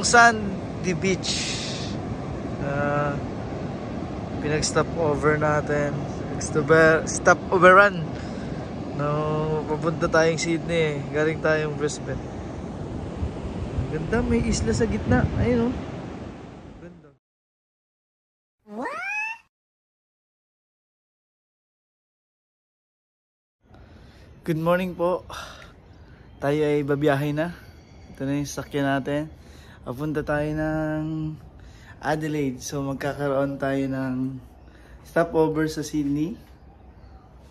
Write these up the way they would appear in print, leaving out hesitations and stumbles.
Sandy Beach. Pinag-stop over natin. Stop overrun. No, papunta tayong Sydney. Galing tayong Brisbane. Ganda, may isla sa gitna. Ayun, oh. Ganda. Good morning po. Tayo ay babiyahe na. Ito na yung sakyan natin. Papunta tayo ng Adelaide. So magkakaroon tayo ng stopover sa Sydney.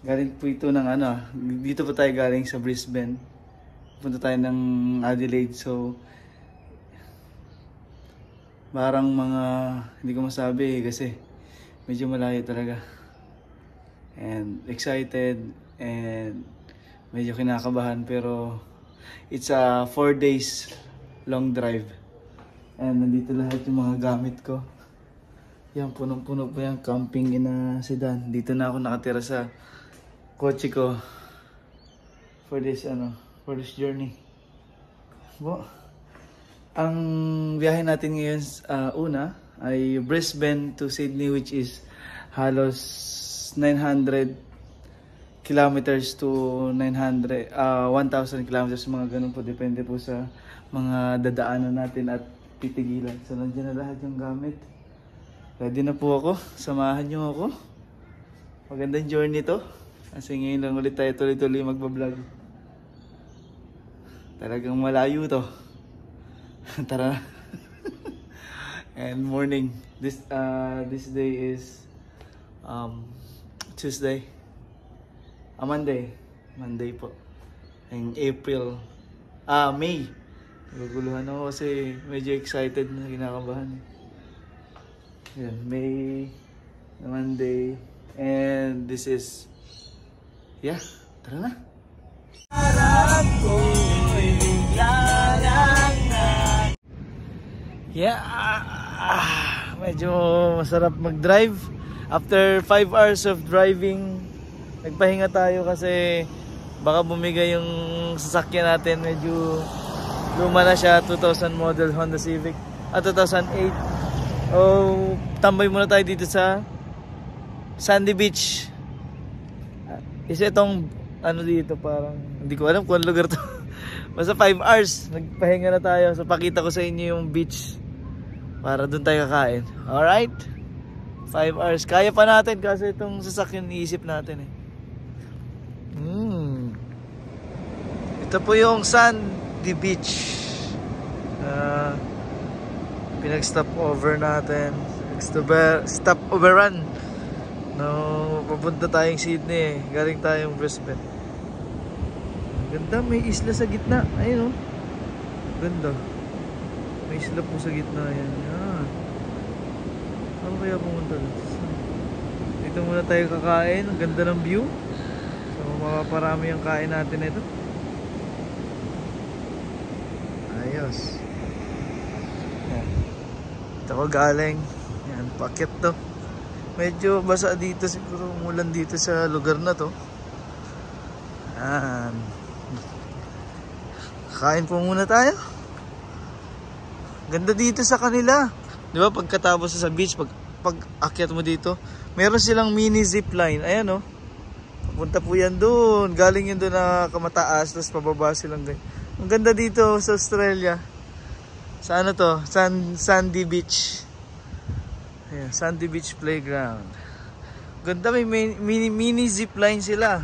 Galing po ito ng dito po tayo galing sa Brisbane. Punta tayo ng Adelaide. So parang hindi ko masabi kasi medyo malayo talaga. And excited and medyo kinakabahan, pero it's a 4 days long drive. And nandito lahat yung mga gamit ko. Yan, punong-puno po yung camping in a sedan. Dito na ako nakatira sa kotse ko for this journey. Ang biyahe natin ngayon una ay Brisbane to Sydney, which is halos 900 kilometers to 1,000 kilometers, mga ganun po, depende po sa mga dadaanan natin at titigilan. So nandiyan na lahat yung gamit. Ready na po ako, samahan nyo ako. Magandang journey to kasi ngayon lang ulit tayo tuloy-tuloy magbablog. Talagang malayo to. Tara. And morning, this day is Tuesday. Monday po. Ang May. Naguguluhan ako kasi medyo excited na, kinakabahan. Yan, May, Monday, and this is, tara na. Medyo masarap mag-drive. After 5 hours of driving, nagpahinga tayo kasi baka bumigay yung sasakyan natin. Medyo luma na siya, 2000 model Honda Civic, 2008. Tambay muna tayo dito sa Sandy Beach. Isa itong dito, parang hindi ko alam kung ano lugar to. Basta 5 hours nagpahinga na tayo. So pakita ko sa inyo yung beach para doon tayo kakain. Alright, 5 hours kaya pa natin kasi itong sasakyan iisip natin Ito po yung Sandy Beach. Pinag-stop over natin. Stop overrun. No, papunta tayong Sydney. Galing tayong Brisbane. Ganda, may isla sa gitna. Ayun, oh. Ganda. May isla po sa gitna. Yan. Saan kaya pumunta? Dito muna tayo kakain. Ang ganda ng view. So makaparami ang kain natin ito. Ayos. Yan. Ito ko galing. Yan, paket to. Medyo basa dito, siguro umulan dito sa lugar na to. Yan. Kain po muna tayo. Ganda dito sa kanila. Di ba pagkatapos sa beach, pag akyat mo dito, meron silang mini zipline. Ayan, oh. Punta po yan doon. Galing yun doon na kamataas, tapos pababa silang ganyan. Ang ganda dito sa Australia. Sa to? Sandy Beach. Ayan, Sandy Beach Playground. Ganda, may mini zipline sila.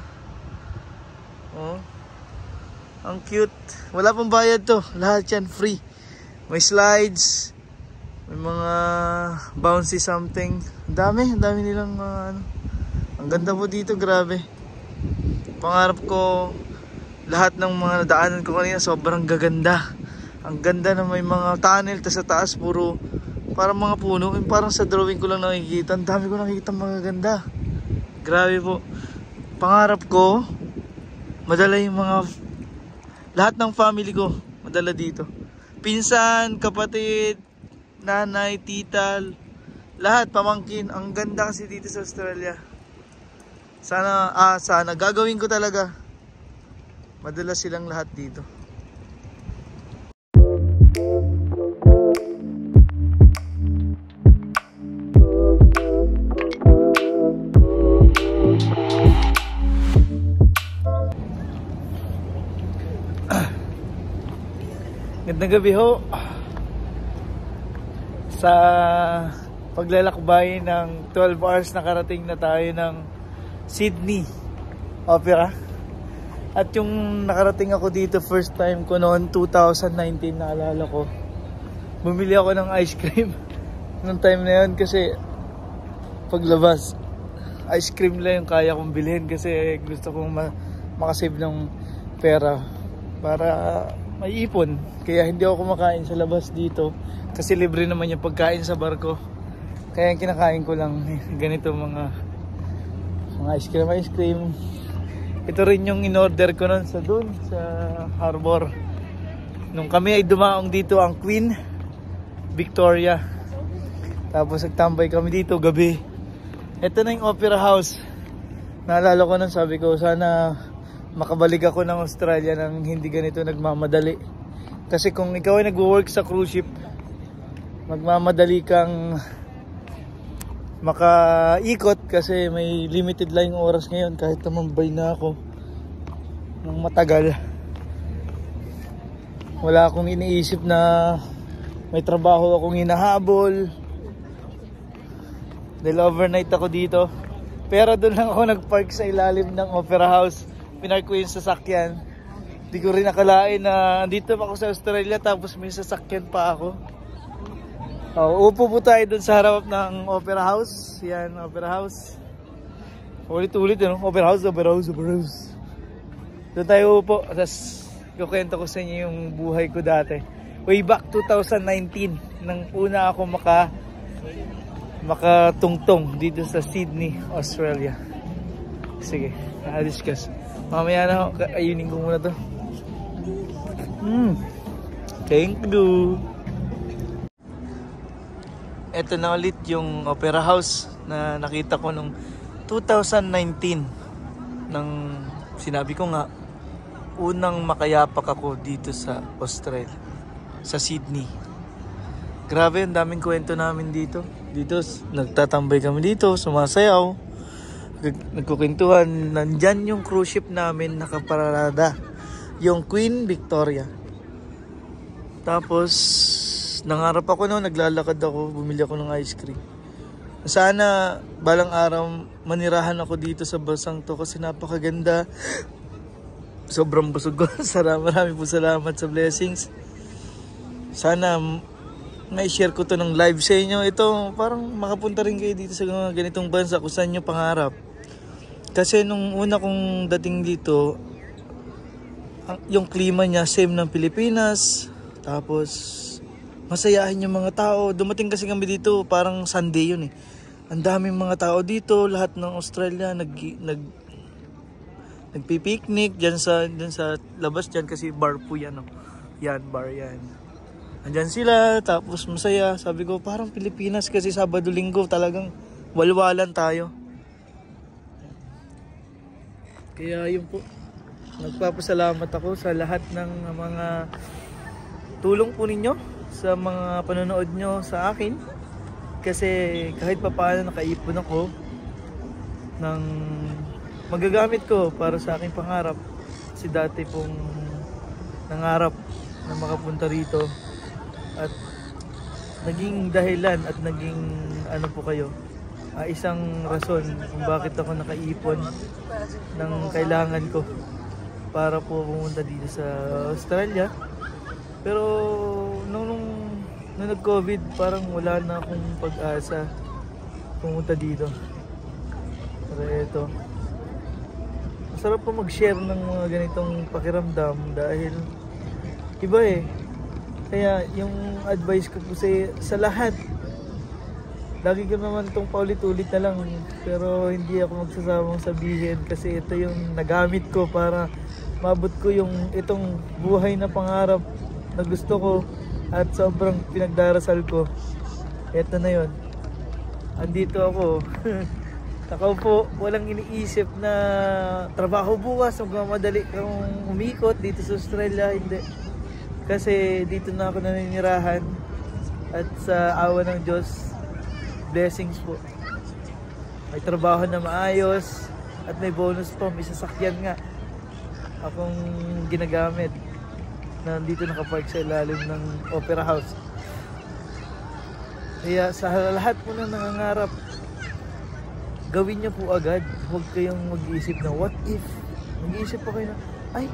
Oh. Ang cute. Wala pang bayad to. Lahat yan free. May slides. May mga bouncy something. Ang dami nilang Ang ganda po dito, grabe. Pangarap ko lahat ng mga nadaanan ko kanina sobrang gaganda. Ang ganda na may mga tunnel, tas sa taas puro parang mga puno. Parang sa drawing ko lang nakikita. Ang dami ko nakikita mga ganda. Grabe po. Pangarap ko madala yung lahat ng family ko, madala dito. Pinsan, kapatid, nanay, tita, lahat, pamangkin. Ang ganda kasi dito sa Australia. Sana gagawin ko talaga. Madala silang lahat dito. Magandang gabi ho. Sa paglalakbay ng 12 hours nakarating na tayo ng Sydney Opera. At yung nakarating ako dito first time ko noon 2019, naalala ko. Bumili ako ng ice cream noong time na yun kasi paglabas ice cream lang yung kaya kong bilhin kasi gusto kong makasave ng pera para may ipon. Kaya hindi ako kumakain sa labas dito kasi libre naman yung pagkain sa barko. Kaya kinakain ko lang ganito mga ice cream. Ito rin yung in-order ko nun sa harbor. Nung kami ay dumaong dito ang Queen Victoria. Tapos nagtambay kami dito gabi. Ito na yung Opera House. Naalala ko nun, sabi ko sana makabalik ako ng Australia nang hindi ganito nagmamadali. Kasi kung ikaw ay nagwo-work sa cruise ship, magmamadali kang makaikot kasi may limited lang yung oras ngayon. Kahit tumambay na ako ng matagal, wala akong iniisip na may trabaho akong hinahabol dahil overnight ako dito. Pero doon lang ako nagpark sa ilalim ng Opera House. Pinark ko yung sasakyan. Hindi ko rin nakalain na andito pa ako sa Australia tapos may sasakyan pa ako. Upo po tayo doon sa harap ng Opera House. Yan, Opera House. Ulit-ulit yun, Opera House. Doon tayo upo. Tapos kukwento ko sa inyo yung buhay ko dati. Way back 2019 nang una ako makatungtong dito sa Sydney, Australia. Sige, na-discuss. Mamaya na ako, ayunin ko muna to. Thank you. Ito na ulit yung Opera House na nakita ko nung 2019. Nang sinabi ko nga, unang makayapak ako dito sa Australia, sa Sydney. Grabe, ang daming kwento namin dito. Dito, nagtatambay kami dito, sumasayaw. Nagkukwentuhan. Nandyan yung cruise ship namin nakaparada, yung Queen Victoria. Tapos nangarap ako noon, naglalakad ako, bumili ako ng ice cream. Sana balang araw manirahan ako dito sa basang to kasi napakaganda. Sobrang busog ko. Marami po salamat sa blessings. Sana may share ko to ng live sa inyo. Ito parang makapunta rin kayo dito sa ganitong bansa kung saan nyo pangarap. Kasi nung una kong dating dito, yung klima niya same ng Pilipinas. Tapos masayahin yung mga tao. Dumating kasi kami dito parang Sunday yun eh. Ang daming mga tao dito, lahat ng Australia nagpi-picnic diyan sa labas diyan kasi bar po yan, no. Yan, bar yan. Andyan sila, tapos masaya. Sabi ko, parang Pilipinas kasi Sabado Linggo talagang walwalan tayo. Kaya yun po, nagpapasalamat ako sa lahat ng mga tulong po ninyo, sa mga panonood nyo sa akin. Kasi kahit pa paano nakaipon ako ng magagamit ko para sa aking pangarap. Si dati pong nangarap na makapunta rito. At naging dahilan at naging ano po kayo, isang rason kung bakit ako nakaipon ng kailangan ko para po pumunta dito sa Australia. Pero nung nag-COVID, parang wala na akong pag-asa pumunta dito. Pero ito, masarap po mag-share ng mga ganitong pakiramdam dahil iba eh. Kaya yung advice ko po sa lahat, lagi ko naman itong paulit-ulit na lang, pero hindi ako magsasamang sabihin kasi ito yung nagamit ko para mabot ko yung itong buhay na pangarap na gusto ko at sobrang pinagdarasal ko. Ito na yon. Andito ako. Nakaupo, walang iniisip na trabaho bukas, magmamadali kang umikot dito sa Australia. Hindi. Kasi dito na ako naninirahan at sa awa ng Diyos, blessings po. May trabaho na maayos at may bonus po, may sasakyan nga akong ginagamit. na dito nakapark sa ilalim ng Opera House. Kaya sa lahat po na nangangarap, gawin niyo po agad. Huwag kayong mag-iisip na what if. Mag-iisip pa kayo na, ay,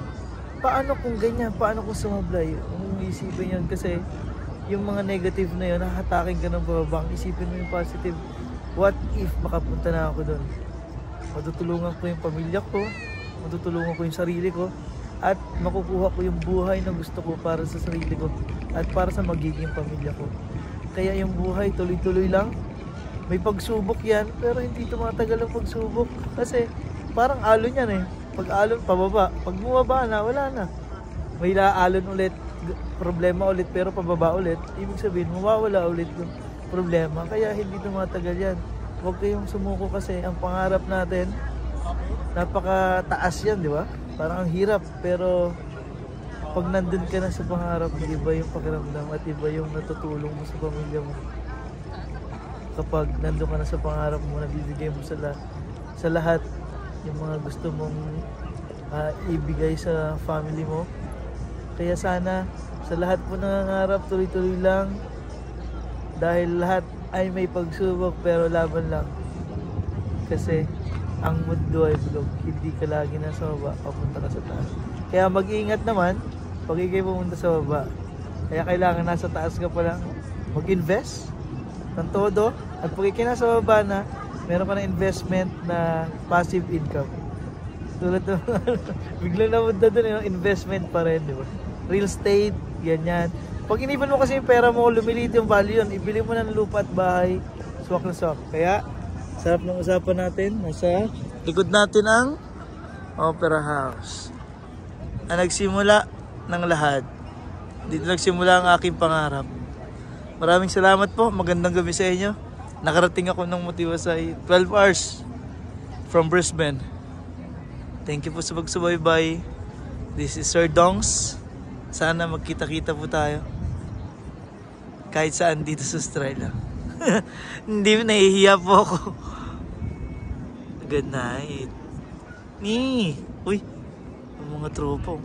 paano kung ganyan? Paano kung sumablay? Huwag isipin yun kasi yung mga negative na yun, nakahatakin ka ng bababang. Isipin mo yung positive. What if makapunta na ako doon? Matutulungan ko yung pamilya ko, matutulungan ko yung sarili ko, at makukuha ko yung buhay na gusto ko para sa sarili ko at para sa magiging pamilya ko. Kaya yung buhay tuloy-tuloy lang. May pagsubok yan, pero hindi tumatagal ang pagsubok. Kasi parang alon yan eh. Pag alon, pababa. Pag bumaba na, wala na. May laalon ulit, problema ulit, pero pababa ulit. Ibig sabihin, mawawala ulit yung problema. Kaya hindi tumatagal yan. Huwag kayong sumuko kasi ang pangarap natin, napakataas yan, di ba? Parang ang hirap, pero pag nandun ka na sa pangarap, iba yung pakiramdam at iba yung natutulong mo sa pamilya mo. Kapag nandun ka na sa pangarap mo, nabibigay mo sa lahat yung mga gusto mong ibigay sa family mo. Kaya sana sa lahat po nangangarap, tuloy-tuloy lang. Dahil lahat ay may pagsubok, pero laban lang. Kasi ang mundo ay bulog, hindi ka lagi nasa baba, papunta ka sa taas. Kaya mag-iingat naman pag ikay pumunta sa baba. Kaya kailangan nasa taas ka pa lang, mag-invest ng todo. At pag ikay nasa baba na, meron ka na investment na passive income. Tulad ng biglang namunta doon yung investment pa rin, di ba? Real estate, ganyan. Pag iniban mo kasi yung pera mo, lumilit yung value yun. Ibili mo ng lupa at bahay, swak na swak. Kaya, sarap ng usapan natin. Nasa likod natin ang Opera House. Ang nagsimula ng lahat. Dito nagsimula ang aking pangarap. Maraming salamat po. Magandang gabi sa inyo. Nakarating ako ng Motivasay 12 hours from Brisbane. Thank you po sa pagsubaybay. This is Sir Dongs. Sana magkita-kita po tayo. Kahit saan dito sa Australia. Hindi, nahihiya po ako. Good night. Uy, ang mga tropa.